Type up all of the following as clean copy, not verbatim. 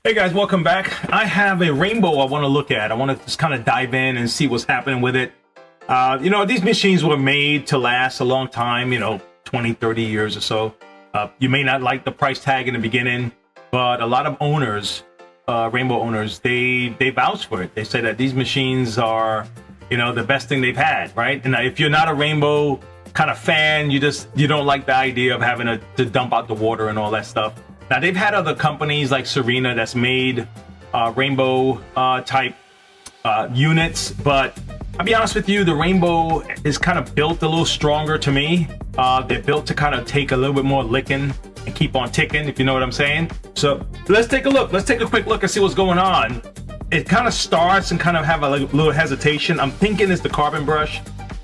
Hey guys, welcome back. I have a rainbow I want to look at. I want to just kind of dive in and see what's happening with it. These machines were made to last a long time, 20, 30 years or so. You may not like the price tag in the beginning, but a lot of owners, rainbow owners, they vouch for it. They say that these machines are, the best thing they've had, right? And if you're not a rainbow kind of fan, you don't like the idea of having to dump out the water and all that stuff. Now, they've had other companies like Serena that's made rainbow type units, but I'll be honest with you, the rainbow is kind of built a little stronger to me. They're built to kind of take a little bit more licking and keep on ticking, if you know what I'm saying. So let's take a look. Let's take a quick look and see what's going on. It kind of starts and kind of have a little hesitation. I'm thinking it's the carbon brush.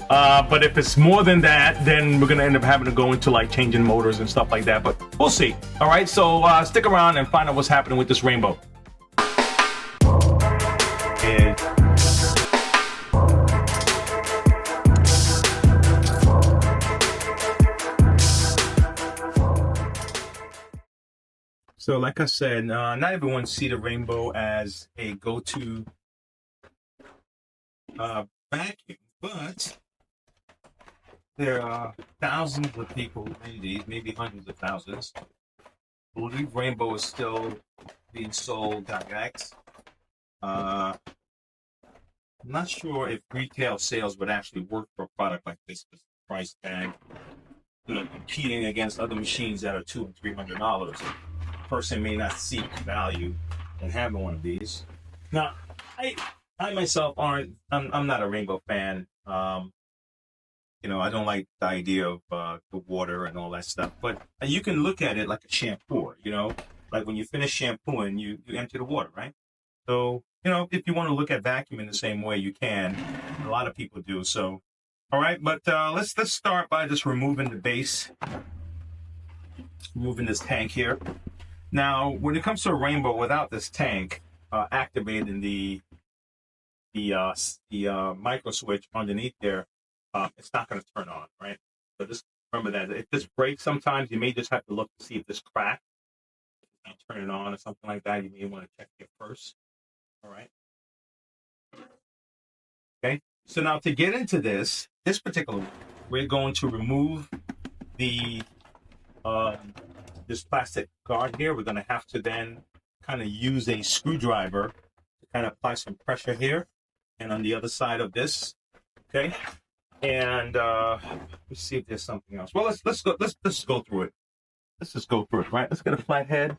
But if it's more than that, then we're going to end up having to go into like changing motors and stuff like that. But we'll see. All right, so stick around and find out what's happening with this rainbow. And so like I said, not everyone see the rainbow as a go-to vacuum, but there are thousands of people, maybe hundreds of thousands, who believe rainbow is still being sold direct. I'm not sure if retail sales would actually work for a product like this with the price tag, competing against other machines that are $200 and $300. A person may not see value in having one of these. Now, I myself I'm not a rainbow fan. I don't like the idea of the water and all that stuff, but you can look at it like a shampoo, like when you finish shampooing, you empty the water, right? So, if you want to look at vacuuming the same way, you can. A lot of people do. So, all right, but let's start by just removing the base, removing this tank here. Now, when it comes to a rainbow without this tank, activating the micro switch underneath there, it's not going to turn on, right? So just remember that if this breaks, sometimes you may just have to look to see if this crack is not turning on or something like that. You may want to check it first. All right. Okay. So now to get into this particular one, we're going to remove the this plastic guard here. We're going to have to then kind of use a screwdriver to kind of apply some pressure here and on the other side of this. Okay. And let's see if there's something else. Well, let's go through it. Let's just go through it, right? Let's get a flat head.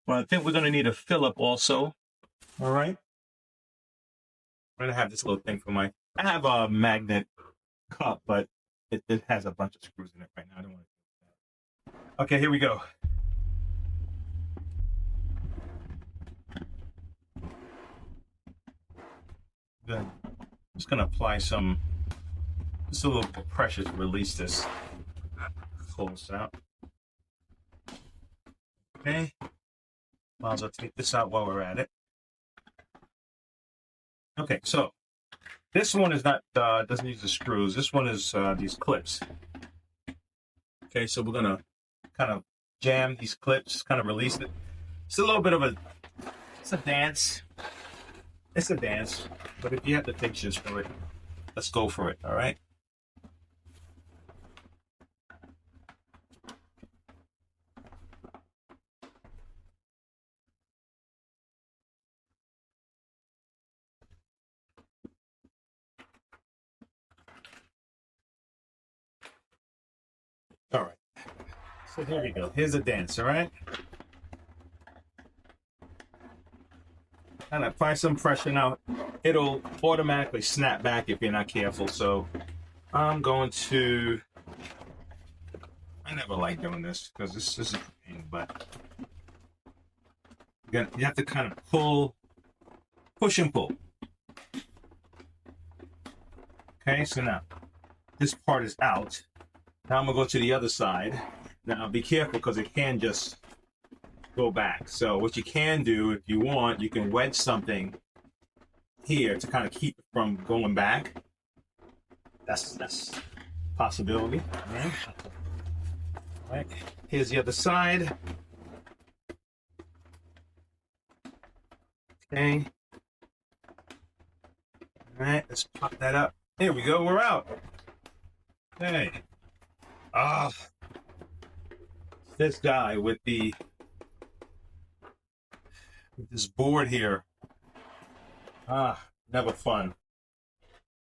Well, I think we're going to need a Phillip also. All right. I'm going to have this little thing for I have a magnet cup, but it has a bunch of screws in it right now. I don't want to do that. Okay, here we go. Good. I'm just going to apply just a little bit of pressure to release this. Pull this out. Okay. Might as well take this out while we're at it. Okay, so this one is not doesn't use the screws. This one is these clips. Okay, so we're gonna kind of jam these clips, kind of release it. It's a little bit of it's a dance. It's a dance, but if you have the pictures for it, let's go for it. All right. All right. So here we go. Here's a dance. All right. And apply some pressure. Now, it'll automatically snap back if you're not careful. So I'm going to. I never like doing this because this is a pain, but you have to kind of push and pull. Okay, so now this part is out. Now I'm gonna go to the other side. Now be careful because it can just go back. So what you can do, if you want, you can wedge something here to kind of keep it from going back. That's a possibility. All right. All right. Here's the other side. Okay. All right, let's pop that up. Here we go, we're out. Okay. Ah, this guy with this board here. Ah, never fun.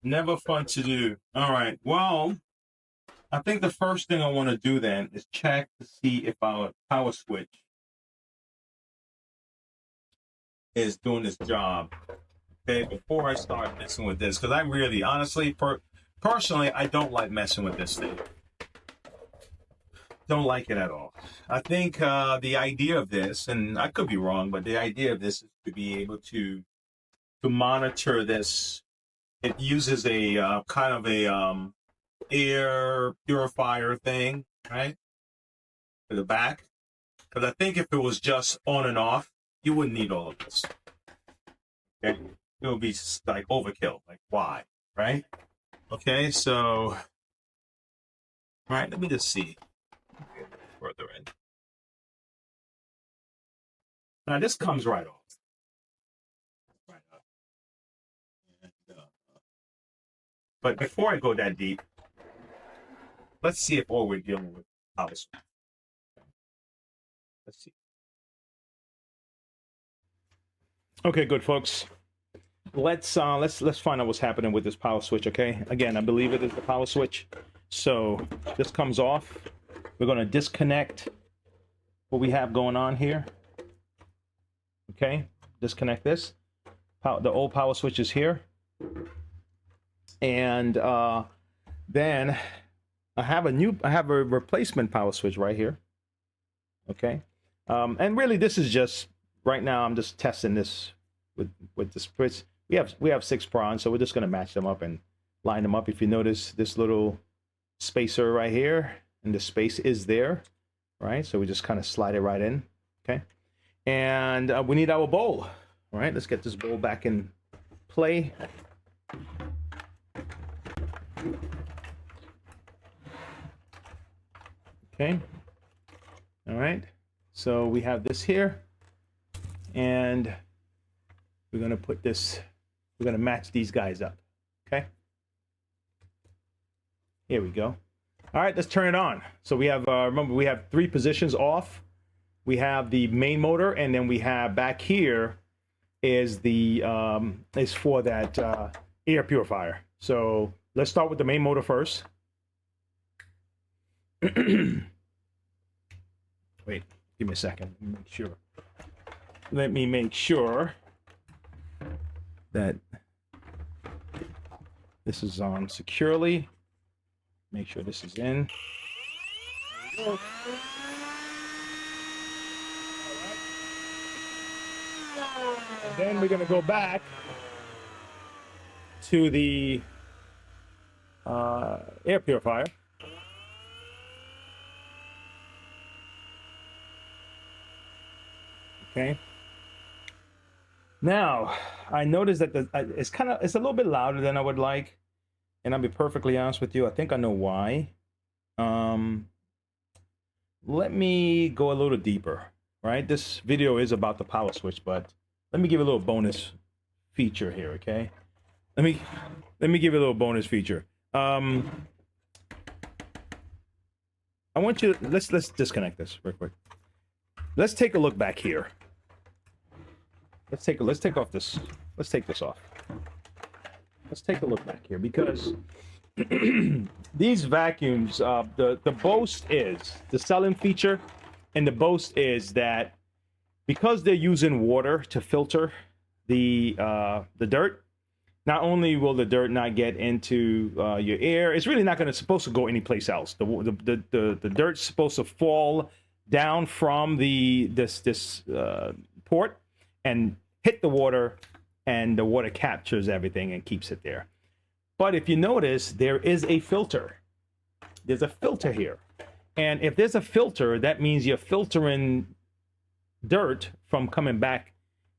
Never fun to do. All right. Well, I think the first thing I want to do then is check to see if our power switch is doing this job. Okay, before I start messing with this, because I really, honestly, personally, I don't like messing with this thing. Don't like it at all. I think the idea of this, and I could be wrong, but the idea of this is to be able to monitor this. It uses a kind of a air purifier thing, right, for the back. Because I think if it was just on and off, you wouldn't need all of this. Okay, it would be like overkill. Like why, right? Okay, so all right, let me just see further in. Now this comes right off. Right up. And, but before I go that deep, let's see if all we're dealing with power switch. Let's see. Okay, good folks. Let's find out what's happening with this power switch. Okay, again, I believe it is the power switch. So this comes off. We're going to disconnect what we have going on here. Okay, disconnect this. The old power switch is here, and then I have a replacement power switch right here. Okay, and really this is just right now. I'm just testing this with the switch. We have 6 prongs, so we're just going to match them up and line them up. If you notice this little spacer right here, and the space is there, right? So we just kind of slide it right in. Okay, and we need our bowl. All right, let's get this bowl back in play. Okay. All right. So we have this here, and we're going to put this, we're going to match these guys up. Okay. Here we go. All right, let's turn it on. So we have, remember, we have 3 positions off. We have the main motor, and then we have back here is the is for that air purifier. So let's start with the main motor first. Wait, give me a second. Let me make sure that this is on securely. Make sure this is in. And then we're going to go back to the air purifier. Okay. Now, I noticed that it's a little bit louder than I would like, and I'll be perfectly honest with you. I think I know why. Let me go a little deeper. Right, this video is about the power switch, but let me give a little bonus feature here. Okay, let me give you a little bonus feature. I want you to, let's disconnect this real quick. Let's take a look back here. Let's take off this. Let's take this off. Let's take a look back here, because these vacuums, the boast is the selling feature, and the boast is that because they're using water to filter the dirt, not only will the dirt not get into your air, it's really not supposed to go anyplace else. The dirt's supposed to fall down from this port and hit the water, and the water captures everything and keeps it there. But if you notice, there is a filter. There's a filter here. And if there's a filter, that means you're filtering dirt from coming back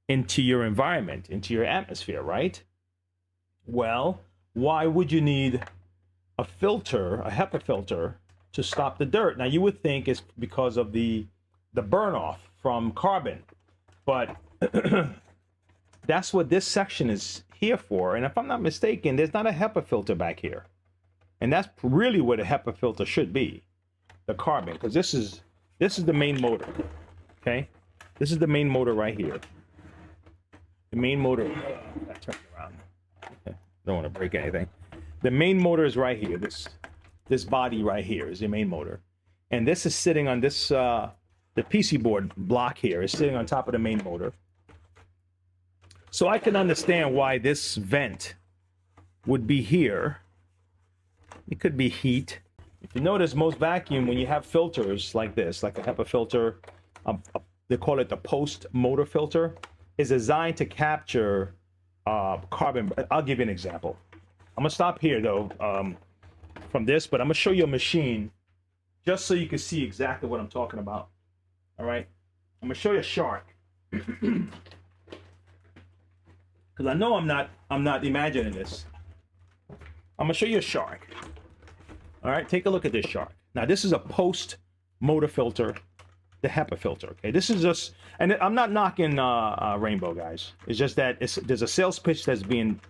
into your environment, into your atmosphere, right? Well, why would you need a filter, a HEPA filter, to stop the dirt? Now, you would think it's because of the burn off from carbon, but That's what this section is here for. And if I'm not mistaken, there's not a HEPA filter back here. And that's really what a HEPA filter should be, the carbon, because this is the main motor. Okay, this is the main motor right here. The main motor. I turned it around. Don't want to break anything. The main motor is right here. This body right here is the main motor, and this is sitting on this the PC board block here is sitting on top of the main motor. So I can understand why this vent would be here. It could be heat. If you notice, most vacuum, when you have filters like this, like a HEPA filter, they call it the post motor filter, is designed to capture carbon. I'll give you an example. I'm gonna stop here though from this, but I'm gonna show you a machine just so you can see exactly what I'm talking about. All right, I'm gonna show you a shark because I know I'm not imagining this. I'm gonna show you a shark. All right, take a look at this shark. Now this is a post motor filter, the HEPA filter. Okay, this is just, and I'm not knocking Rainbow, guys. It's just that there's a sales pitch that's being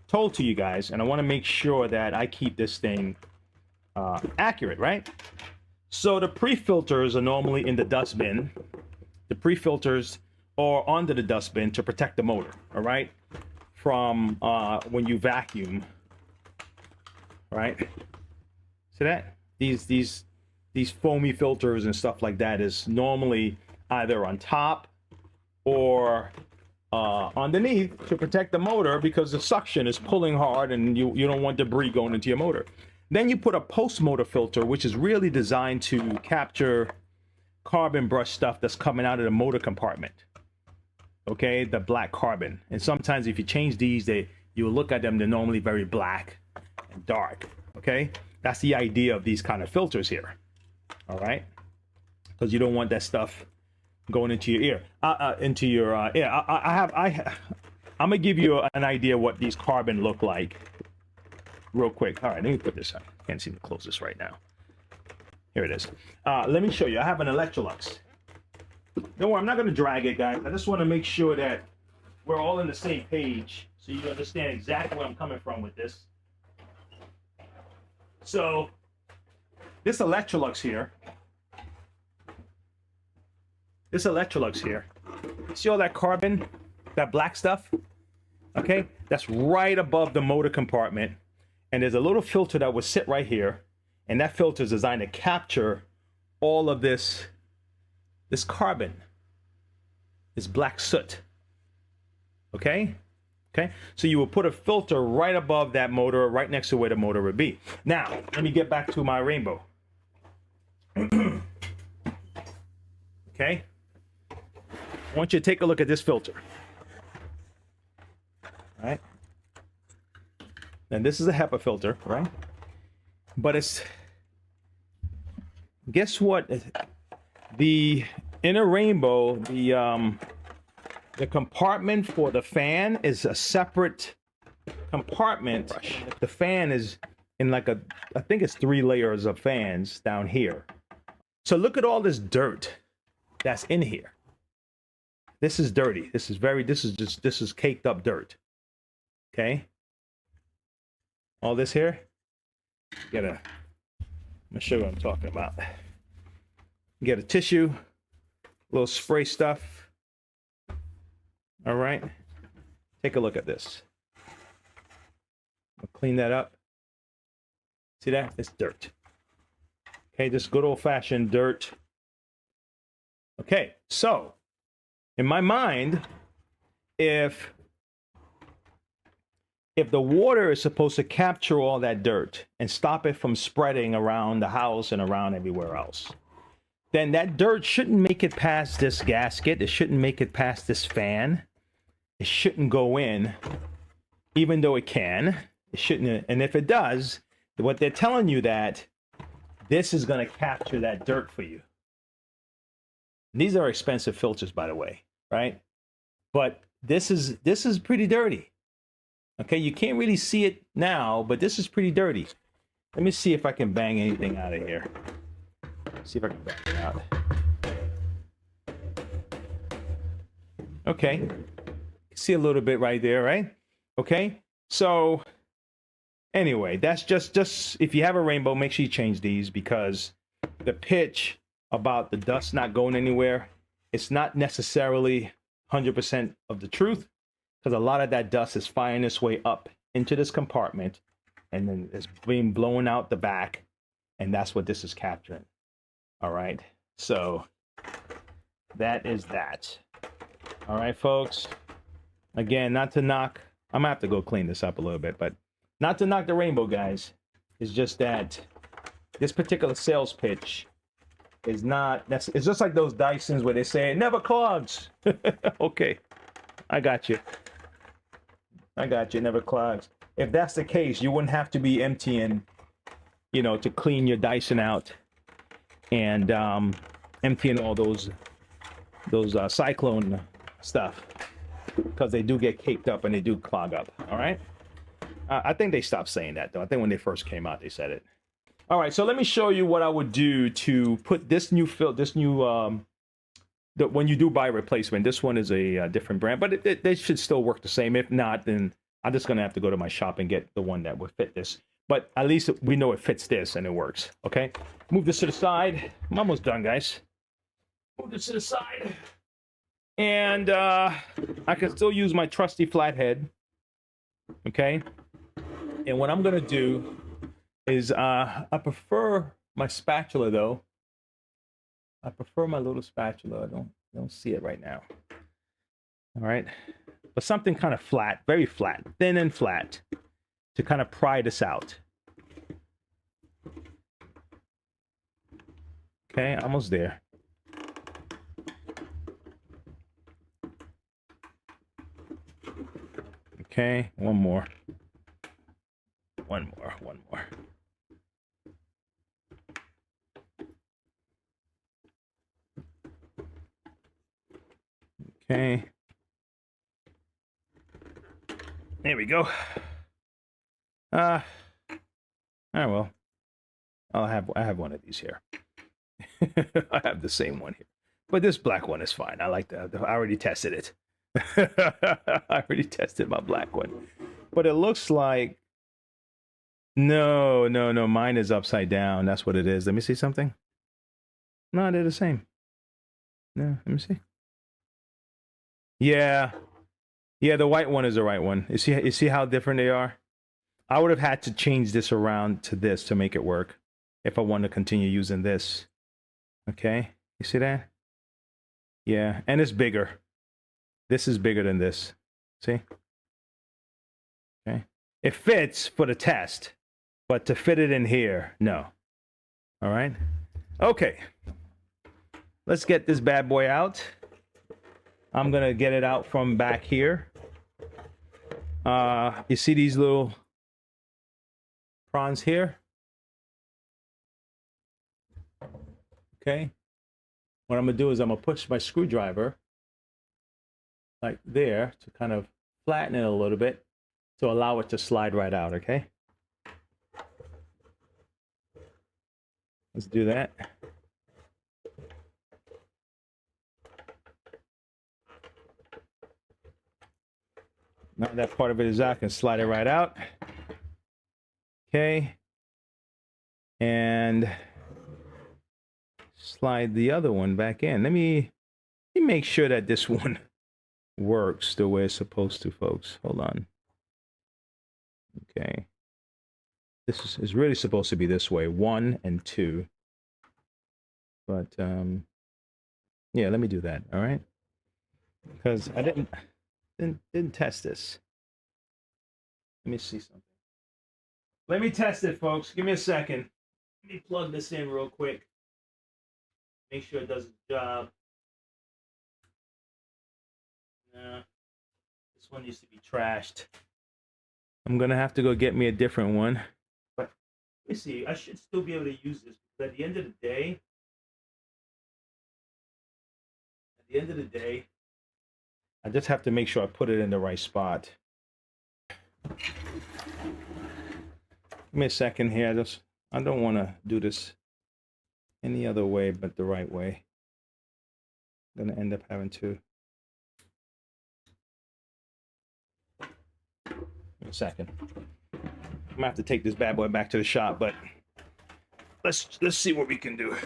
told to you guys, and I want to make sure that I keep this thing accurate, right? So the pre-filters are normally in the dustbin. The pre-filters are under the dustbin to protect the motor, all right, from when you vacuum, right? See that? These foamy filters and stuff like that is normally either on top or underneath to protect the motor because the suction is pulling hard and you don't want debris going into your motor. Then you put a post motor filter, which is really designed to capture carbon brush stuff that's coming out of the motor compartment. Okay, the black carbon. And sometimes if you change these, you look at them, they're normally very black and dark. Okay, that's the idea of these kind of filters here. All right, because you don't want that stuff going into your ear, into your ear. I'm gonna give you an idea what these carbon look like real quick. All right, let me put this on. Can't seem to close this right now. Here it is. Let me show you. I have an Electrolux. Don't worry, I'm not gonna drag it, guys. I just want to make sure that we're all on the same page so you understand exactly where I'm coming from with this. So this Electrolux here, see all that carbon, that black stuff? Okay, that's right above the motor compartment. And there's a little filter that would sit right here. And that filter is designed to capture all of this carbon, this black soot. Okay? Okay, so you will put a filter right above that motor, right next to where the motor would be. Now, let me get back to my Rainbow. Okay, I want you to take a look at this filter. All right, and this is a HEPA filter, right? But it's, guess what? The inner Rainbow, the compartment for the fan is a separate compartment. The fan is in like I think it's 3 layers of fans down here. So look at all this dirt that's in here. This is dirty. This is caked up dirt. Okay. All this here. I'm gonna show you what I'm talking about. Get a tissue, a little spray stuff. All right, take a look at this. I'll clean that up. See that? It's dirt. Okay, just good old-fashioned dirt. Okay, so in my mind, if the water is supposed to capture all that dirt and stop it from spreading around the house and around everywhere else, then that dirt shouldn't make it past this gasket. It shouldn't make it past this fan. It shouldn't go in, even though it can. It shouldn't. And if it does, what they're telling you that this is going to capture that dirt for you. And these are expensive filters, by the way, right? But this is pretty dirty. Okay, you can't really see it now, but this is pretty dirty. Let me see if I can bang anything out of here. See if I can bang it out. Okay. See a little bit right there, right? Okay. So anyway, that's just if you have a rainbow, make sure you change these, because the pitch about the dust not going anywhere, it's not necessarily 100% of the truth, because a lot of that dust is finding its way up into this compartment and then it's being blown out the back, and that's what this is capturing. All right, so that is that. All right, folks. Again, not to knock, I'm gonna have to go clean this up a little bit, but not to knock the rainbow, guys. It's just that this particular sales pitch is not, it's just like those Dysons where they say it never clogs. Okay, I got you. I got you, it never clogs. If that's the case, you wouldn't have to be emptying, you know, to clean your Dyson out and emptying all those cyclone stuff, because they do get caked up and they do clog up. All right. I think they stopped saying that though. I think when they first came out, they said it. All right. So let me show you what I would do to put this new when you do buy a replacement. This one is a different brand, but they should still work the same. If not, then I'm just gonna have to go to my shop and get the one that would fit this. But at least we know it fits this and it works. Okay. Move this to the side. I'm almost done, guys. Move this to the side. And I can still use my trusty flathead. Okay. And what I'm gonna do is I prefer my spatula though. I prefer my little spatula. I don't see it right now. All right. But something kind of flat, very flat, thin and flat, to kind of pry this out. Okay, almost there. Okay, one more. One more. Okay. There we go. Ah, well. I have one of these here. I have the same one here. But this black one is fine. I like that. I already tested it. I already tested my black one. But it looks like no, mine is upside down. That's what it is. Let me see something. No, they're the same. No, let me see. Yeah, the white one is the right one. You see how different they are? I would have had to change this around to this to make it work if I want to continue using this. Okay, you see that? Yeah, and it's bigger. This is bigger than this. See? Okay. It fits for the test, but to fit it in here, no. All right. Okay. Let's get this bad boy out. I'm gonna get it out from back here. You see these little prongs here? Okay. What I'm gonna do is I'm gonna push my screwdriver like there to kind of flatten it a little bit to allow it to slide right out, okay? Let's do that. Now that part of it is out, I can slide it right out. Okay. And slide the other one back in. Let me make sure that this one works the way it's supposed to, folks. Hold on. Okay. This is really supposed to be this way, 1 and 2. But yeah, let me do that. All right. Because I didn't test this. Let me see something. Let me test it, folks. Give me a second. Let me plug this in real quick. Make sure it does its job. Nah, this one needs to be trashed. I'm gonna have to go get me a different one. But let me see. I should still be able to use this because at the end of the day, I just have to make sure I put it in the right spot. Give me a second here. I don't want to do this any other way but the right way. I'm gonna end up having to In a second. I'm gonna have to take this bad boy back to the shop, but let's see what we can do.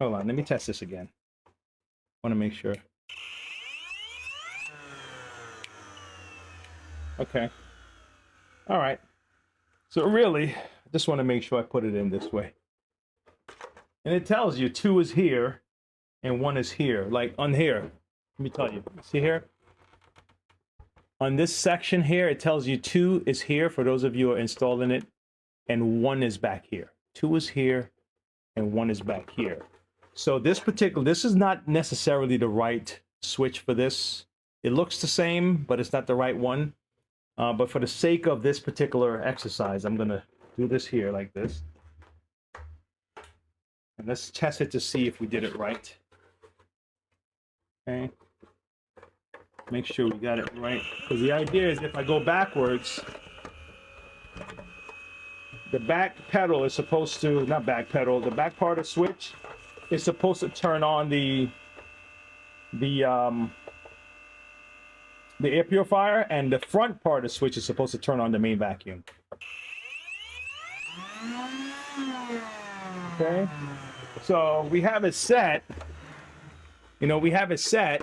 Hold on, let me test this again. Want to make sure. Okay. All right. So really, I just want to make sure I put it in this way. And it tells you 2 is here and 1 is here. Like on here, let me tell you. See here? On this section here, it tells you 2 is here for those of you who are installing it, and 1 is back here. 2 is here and 1 is back here. So this is not necessarily the right switch for this. It looks the same, but it's not the right one. But for the sake of this particular exercise, I'm gonna do this here like this. And let's test it to see if we did it right. Okay. Make sure we got it right. Because the idea is if I go backwards, the back pedal is supposed to, not back pedal, the back part of the switch is supposed to turn on the air purifier, and the front part of the switch is supposed to turn on the main vacuum. Okay, so we have it set. You know, we have it set,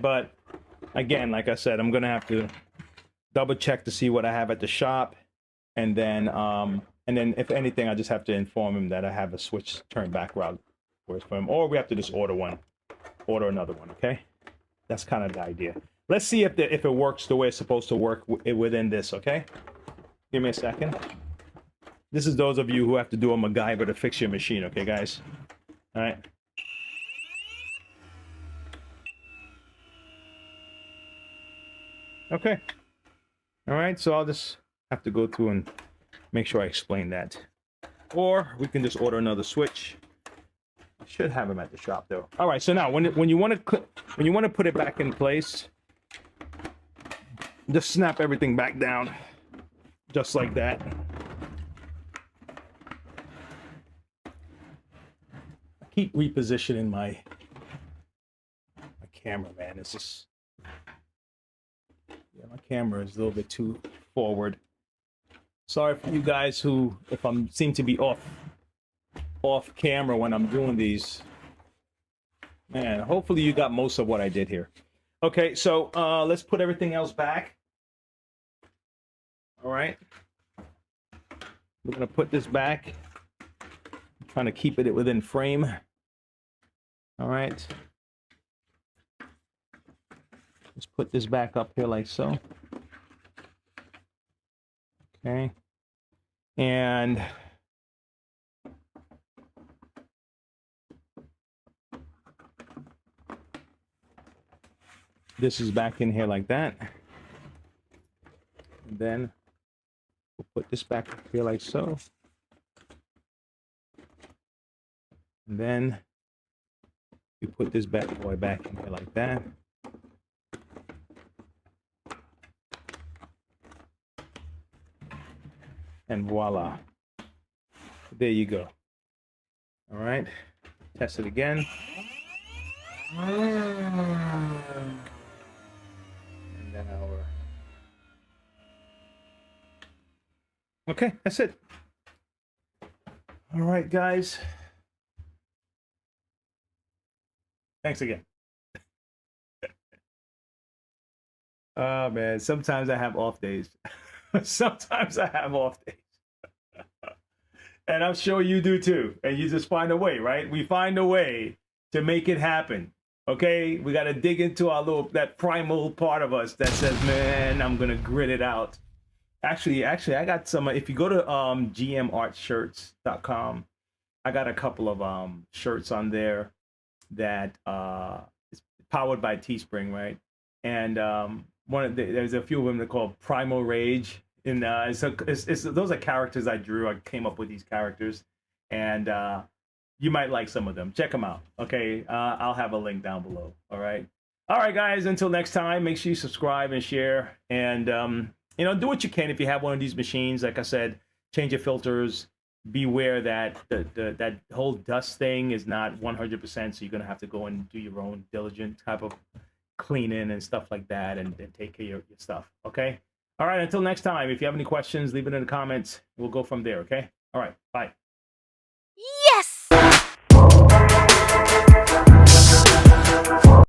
but again, like I said, I'm gonna have to double check to see what I have at the shop, and then if anything, I just have to inform him that I have a switch turn back route for him, or we have to just order another one. Okay, that's kind of the idea. Let's see if it works the way it's supposed to work within this. Okay, give me a second. This is those of you who have to do a MacGyver to fix your machine. Okay, guys. All right. Okay. All right. So I'll just have to go through and make sure I explain that, or we can just order another switch. I should have them at the shop though. All right, so now when you want to put it back in place, just snap everything back down, just like that. I keep repositioning my camera, man. It's just, yeah, my camera is a little bit too forward. Sorry for you guys who, if I seem to be off camera when I'm doing these. Man, hopefully you got most of what I did here. Okay, so let's put everything else back. All right. We're gonna put this back. I'm trying to keep it within frame. All right. Let's put this back up here like so. Okay. And this is back in here like that. And then we'll put this back here like so. And then we put this bad boy back in here like that. And voila. There you go. All right. Test it again. And then okay, that's it. All right, guys. Thanks again. Oh man, sometimes I have off days. Sometimes I have off days. And I'm sure you do too. And you just find a way, right? We find a way to make it happen. Okay, we got to dig into our that primal part of us that says, man, I'm gonna grit it out. Actually, I got some. If you go to gmartshirts.com, I got a couple of shirts on there that is powered by Teespring, right? And there's a few of them that are called Primal Rage, and those are characters I drew. I came up with these characters, and you might like some of them. Check them out. Okay, I'll have a link down below. All right, guys. Until next time, make sure you subscribe and share, and do what you can if you have one of these machines. Like I said, change your filters. Beware that that whole dust thing is not 100%, so you're gonna have to go and do your own diligent type of cleaning and stuff like that, and take care of your stuff. Okay. All right. Until next time, if you have any questions, leave it in the comments. We'll go from there. Okay. All right. Bye. Yes!